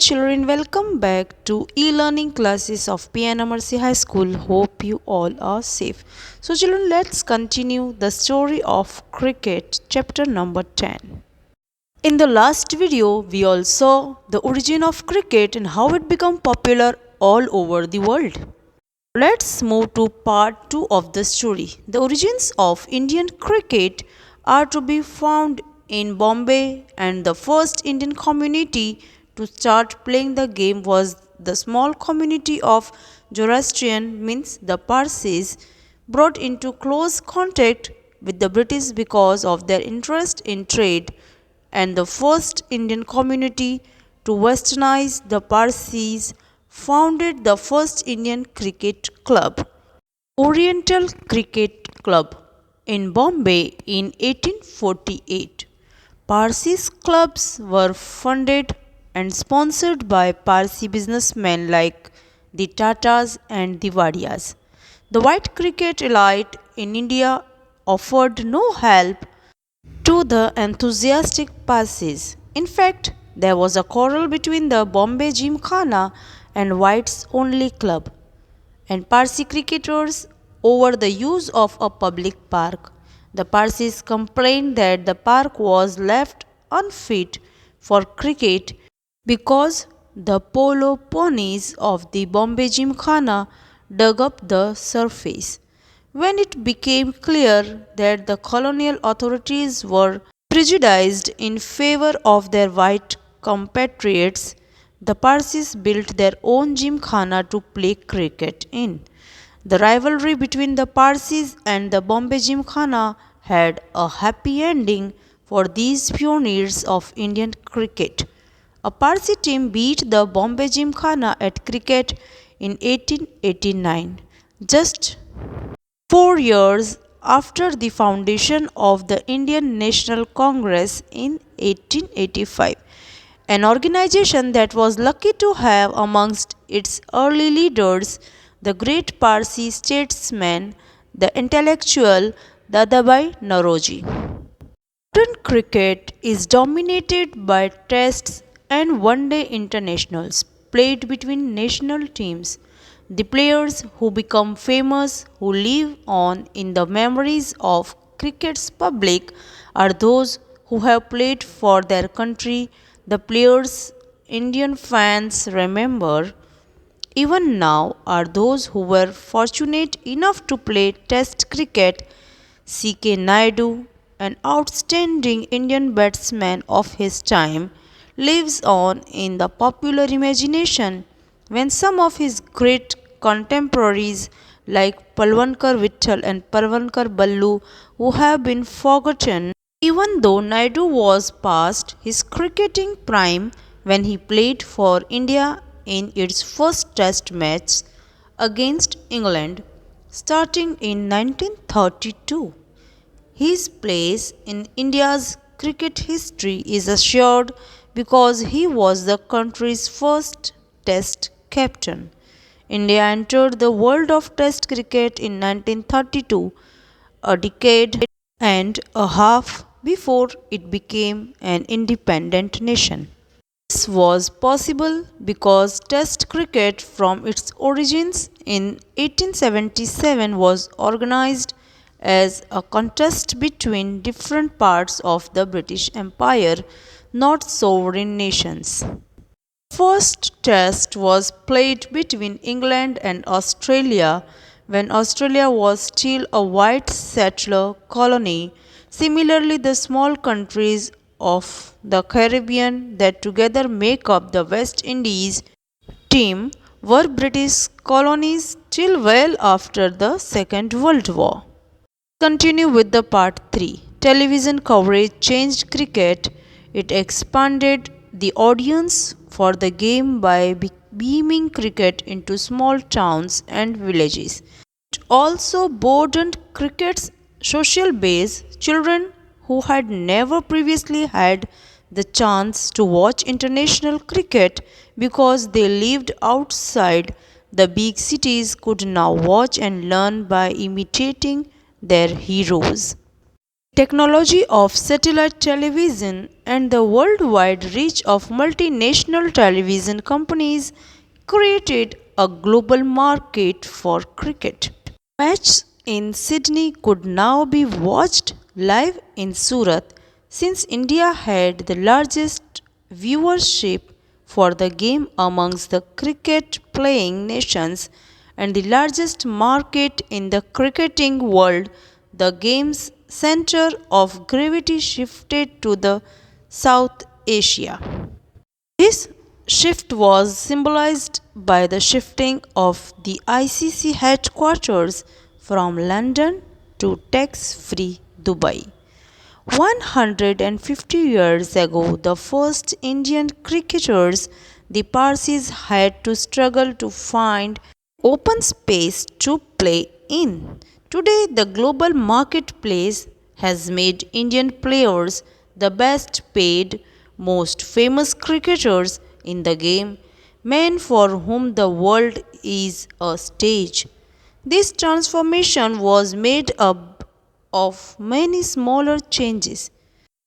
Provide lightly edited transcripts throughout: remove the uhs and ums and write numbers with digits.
children, welcome back to e-learning classes of P.N.AMERSEY High School. Hope you all are safe. So children, let's continue the story of cricket, chapter number 10. In the last video, we all saw the origin of cricket and how it became popular all over the world. Let's move to part 2 of the story. The origins of Indian cricket are to be found in Bombay, and the first Indian community to start playing the game was the small community of Zoroastrian, means the Parsis, brought into close contact with the British because of their interest in trade, and the first Indian community to westernize the Parsis founded the first Indian cricket club, Oriental Cricket Club, in Bombay in 1848. Parsis clubs were funded and sponsored by Parsi businessmen like the Tatas and the Wadias. The white cricket elite in India offered no help to the enthusiastic Parsis. In fact, there was a quarrel between the Bombay Gymkhana and Whites Only Club and Parsi cricketers over the use of a public park. The Parsis complained that the park was left unfit for cricket because the polo ponies of the Bombay Gymkhana dug up the surface. When it became clear that the colonial authorities were prejudiced in favor of their white compatriots, the Parsis built their own gymkhana to play cricket in. The rivalry between the Parsis and the Bombay Gymkhana had a happy ending for these pioneers of Indian cricket. A Parsi team beat the Bombay Gymkhana at cricket in 1889, just 4 years after the foundation of the Indian National Congress in 1885, an organization that was lucky to have amongst its early leaders the great Parsi statesman, the intellectual Dadabhai Naoroji. Modern cricket is dominated by tests and one-day internationals played between national teams. The players who become famous, who live on in the memories of cricket's public, are those who have played for their country. The players Indian fans remember even now are those who were fortunate enough to play Test cricket. C.K. Naidu, an outstanding Indian batsman of his time, lives on in the popular imagination when some of his great contemporaries like Palwankar Vittal and Parvankar Ballu, who have been forgotten, even though Naidu was past his cricketing prime when he played for India in its first Test match against England starting in 1932. His place in India's cricket history is assured because he was the country's first Test captain. India entered the world of Test cricket in 1932, a decade and a half before it became an independent nation. This was possible because Test cricket from its origins in 1877 was organized as a contest between different parts of the British Empire, not sovereign nations. First Test was played between England and Australia when Australia was still a white settler colony. Similarly, the small countries of the Caribbean that together make up the West Indies team were British colonies till well after the Second World War. Continue with the part 3. Television coverage changed cricket. It expanded the audience for the game by beaming cricket into small towns and villages. It also broadened cricket's social base. Children who had never previously had the chance to watch international cricket because they lived outside the big cities could now watch and learn by imitating their heroes. Technology of satellite television and the worldwide reach of multinational television companies created a global market for cricket. Matches in Sydney could now be watched live in Surat since India had the largest viewership for the game amongst the cricket playing nations and the largest market in the cricketing world. The game's center of gravity shifted to the South Asia. This shift was symbolized by the shifting of the ICC headquarters from London to tax free Dubai. 150 years ago, the first Indian cricketers, the Parsis, had to struggle to find open space to play in. Today, the global marketplace has made Indian players the best paid, most famous cricketers in the game, men for whom the world is a stage. This transformation was made up of many smaller changes.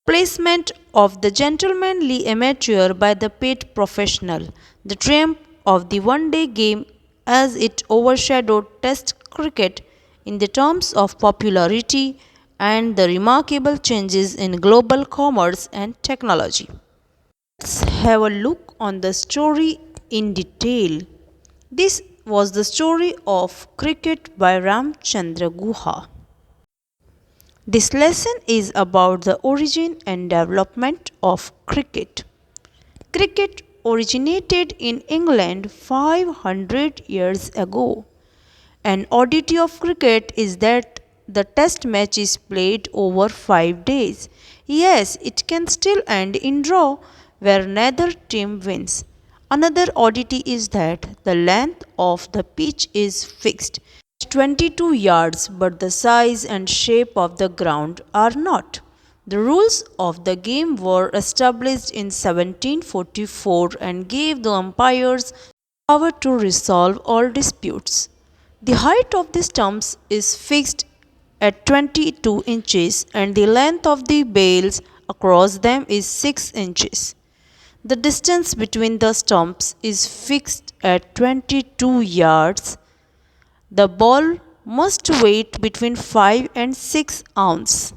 Placement of the gentlemanly amateur by the paid professional, the triumph of the one day game as it overshadowed Test cricket in the terms of popularity, and the remarkable changes in global commerce and technology. Let's have a look on the story in detail. This was the story of cricket by Ramchandra Guha. This lesson is about the origin and development of cricket. Cricket originated in England 500 years ago. An oddity of cricket is that the test match is played over 5 days. Yes, it can still end in draw where neither team wins. Another oddity is that the length of the pitch is fixed 22 yards, but the size and shape of the ground are not. The rules of the game were established in 1744 and gave the umpires power to resolve all disputes. The height of the stumps is fixed at 22 inches and the length of the bails across them is 6 inches. The distance between the stumps is fixed at 22 yards. The ball must weigh between 5 and 6 ounces.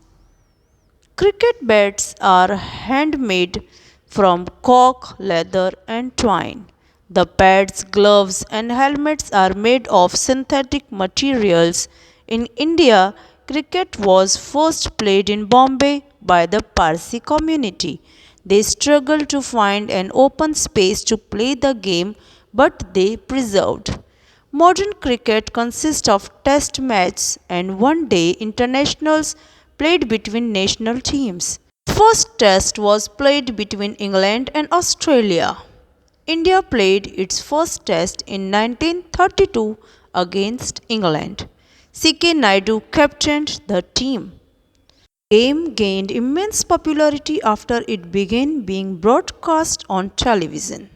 Cricket bats are handmade from cork, leather, and twine. The pads, gloves, and helmets are made of synthetic materials. In India, cricket was first played in Bombay by the Parsi community. They struggled to find an open space to play the game, but they preserved. Modern cricket consists of test matches and one-day internationals played between national teams. First test was played between England and Australia. India played its first test in 1932 against England. C.K. Naidu captained the team. The game gained immense popularity after it began being broadcast on television.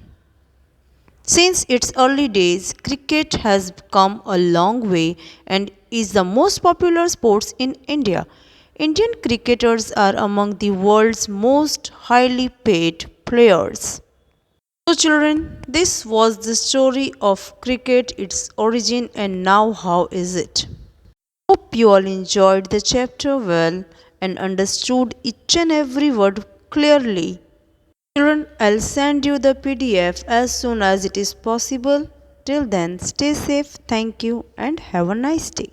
Since its early days, cricket has come a long way and is the most popular sport in India. Indian cricketers are among the world's most highly paid players. So, children, this was the story of cricket, its origin, and now how is it. Hope you all enjoyed the chapter well and understood each and every word clearly. Children, I'll send you the PDF as soon as it is possible. Till then, stay safe, thank you, and have a nice day.